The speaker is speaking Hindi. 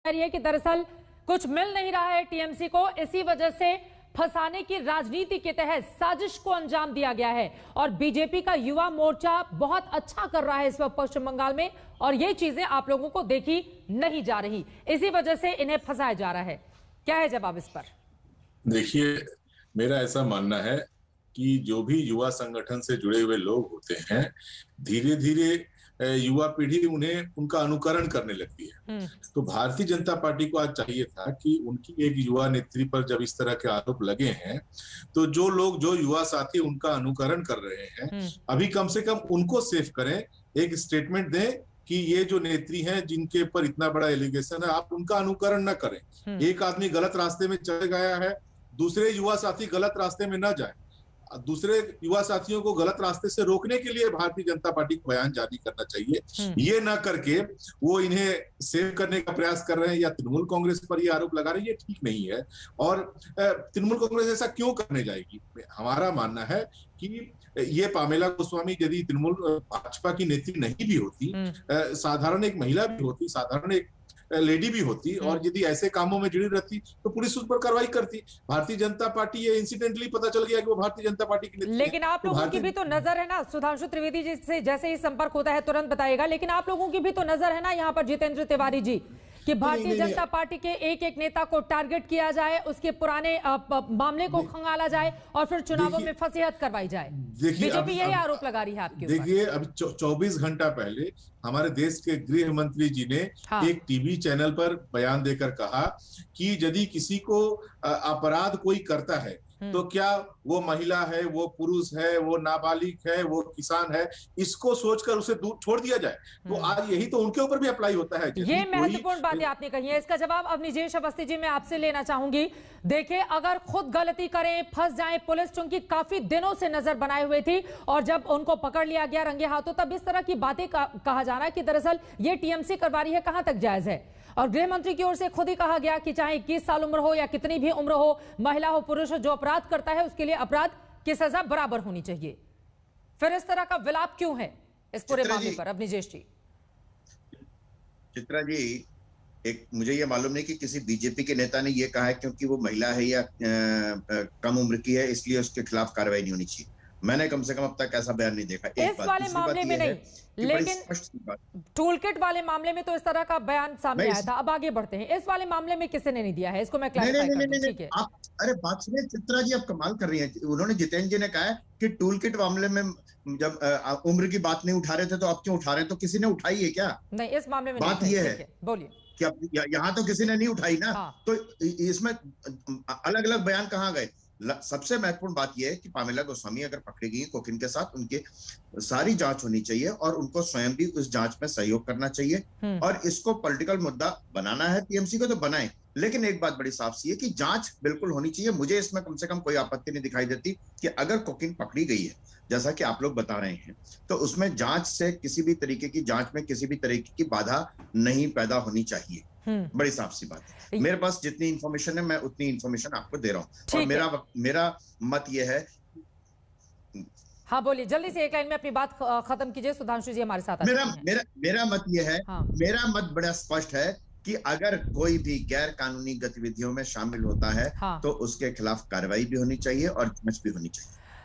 रही है कि दरअसल कुछ मिल नहीं रहा है टीएमसी को, इसी वजह से फंसाने की राजनीति के तहत साजिश को अंजाम दिया गया है। और बीजेपी का युवा मोर्चा बहुत अच्छा कर रहा है इस वक्त पश्चिम बंगाल में, और ये चीजें आप लोगों को देखी नहीं जा रही, इसी वजह से इन्हें फंसाया जा रहा है। क्या है जवाब इस पर? देखिए, मेरा ऐसा मानना है कि जो भी युवा संगठन से जुड़े हुए लोग होते हैं, धीरे धीरे युवा पीढ़ी उन्हें उनका अनुकरण करने लगती है। तो भारतीय जनता पार्टी को आज चाहिए था कि उनकी एक युवा नेत्री पर जब इस तरह के आरोप लगे हैं, तो जो लोग, जो युवा साथी उनका अनुकरण कर रहे हैं, अभी कम से कम उनको सेफ करें, एक स्टेटमेंट दें कि ये जो नेत्री हैं जिनके ऊपर इतना बड़ा एलिगेशन है, आप उनका अनुकरण न करें। एक आदमी गलत रास्ते में चले गया है, दूसरे युवा साथी गलत रास्ते में न जाए। दूसरे युवा साथियों को गलत रास्ते से रोकने के लिए भारतीय जनता पार्टी को बयान जारी करना चाहिए। ये ना करके वो इन्हें सेव करने का प्रयास कर रहे हैं या तृणमूल कांग्रेस पर ये आरोप लगा रही है, ये ठीक नहीं है। और तृणमूल कांग्रेस ऐसा क्यों करने जाएगी? हमारा मानना है कि ये पामेला गोस्वामी यदि तृणमूल भाजपा की नेत्री नहीं भी होती, साधारण एक महिला भी होती, साधारण एक लेडी भी होती, और यदि ऐसे कामों में जुड़ी रहती तो पुलिस उस पर कार्रवाई करती। भारतीय जनता पार्टी, ये इंसिडेंटली पता चल गया कि वो भारतीय जनता पार्टी की नेत्री है। लेकिन आप लोगों की भी तो नजर है ना, सुधांशु त्रिवेदी जी से जैसे ही संपर्क होता है तुरंत बताइएगा, लेकिन आप लोगों की भी तो नजर है ना यहाँ पर जितेंद्र तिवारी जी, कि भारतीय जनता पार्टी के एक एक नेता को टारगेट किया जाए, उसके पुराने मामले को खंगाला जाए और फिर चुनावों में फसीहत करवाई जाए। बीजेपी यही आरोप लगा रही है आपके ऊपर। देखिए, अभी 24 घंटा पहले हमारे देश के गृह मंत्री जी ने एक टीवी चैनल पर बयान देकर कहा कि यदि किसी को अपराध कोई करता है तो क्या वो महिला है, वो पुरुष है, वो नाबालिग है, वो किसान है, इसको सोचकर उसे दूर छोड़ दिया जाए। तो आज यही तो उनके ऊपर भी अप्लाई होता है। ये महत्वपूर्ण बातें आपने कही है, इसका जवाब अब निजेश अवस्थी जी मैं आपसे लेना चाहूंगी। देखिए, अगर खुद गलती करें, फंस जाए, पुलिस चूंकि काफी दिनों से नजर बनाए हुए थी और जब उनको पकड़ लिया गया रंगे हाथों, तब इस तरह की बातें कहा जा रहा है कि दरअसल ये टीएमसी करवा रही है, कहां तक जायज है? और गृह मंत्री की ओर से खुद ही कहा गया कि चाहे 21 साल उम्र हो या कितनी भी उम्र हो, महिला हो पुरुष हो, जो अपराध करता है उसके लिए अपराध की सजा बराबर होनी चाहिए। फिर इस तरह का विलाप क्यों है इस पूरे मामले पर? अब निजेश जी। चित्रा जी, एक मुझे ये मालूम नहीं कि किसी बीजेपी के नेता ने ये कहा है क्योंकि वो महिला है या कम उम्र की है इसलिए उसके खिलाफ कार्रवाई नहीं होनी चाहिए। मैंने कम से कम अब तक ऐसा बयान नहीं देखा। इस वाले मामले में नहीं, लेकिन टूलकिट वाले मामले में तो इस तरह का बयान सामने आया था। अब आगे बढ़ते हैं, इस वाले मामले में किसी ने नहीं दिया है, इसको मैं क्लैरिफाई कर दूं, ठीक है? अरे बात सुनिए चित्रा जी, आप कमाल कर रही हैं। उन्होंने, जितेंद्र जी ने कहा है कि टूलकिट मामले में जब उम्र की बात नहीं उठा रहे थे तो अब क्यों उठा रहे हैं? तो किसी ने उठाई है क्या? नहीं, इस मामले में बात ये है, बोलिए कि अब यहाँ तो किसी ने नहीं उठाई ना। तो इसमें अलग अलग बयान कहाँ गए? सबसे महत्वपूर्ण बात यह है कि पामेला गोस्वामी अगर पकड़ी गई कोकिन के साथ, उनके सारी जांच होनी चाहिए और उनको स्वयं भी उस जांच में सहयोग करना चाहिए। और इसको पॉलिटिकल मुद्दा बनाना है टीएमसी को तो बनाए, लेकिन एक बात बड़ी साफ सी है कि जांच बिल्कुल होनी चाहिए। मुझे इसमें कम से कम कोई आपत्ति नहीं दिखाई देती कि अगर कोकिन पकड़ी गई है जैसा कि आप लोग बता रहे हैं, तो उसमें जांच से किसी भी तरीके की, जांच में किसी भी तरीके की बाधा नहीं पैदा होनी चाहिए। बड़ी साफ सी बात है। मेरे पास जितनी इंफॉर्मेशन है मैं उतनी इंफॉर्मेशन आपको दे रहा हूं, और मेरा मत यह है। हाँ बोलिए, जल्दी से एक लाइन में अपनी बात खत्म कीजिए। सुधांशु जी हमारे साथ मेरा मत यह है, मेरा मत बड़ा स्पष्ट है कि अगर कोई भी गैर कानूनी गतिविधियों में शामिल होता है तो उसके खिलाफ कार्रवाई भी होनी चाहिए और जांच भी होनी चाहिए।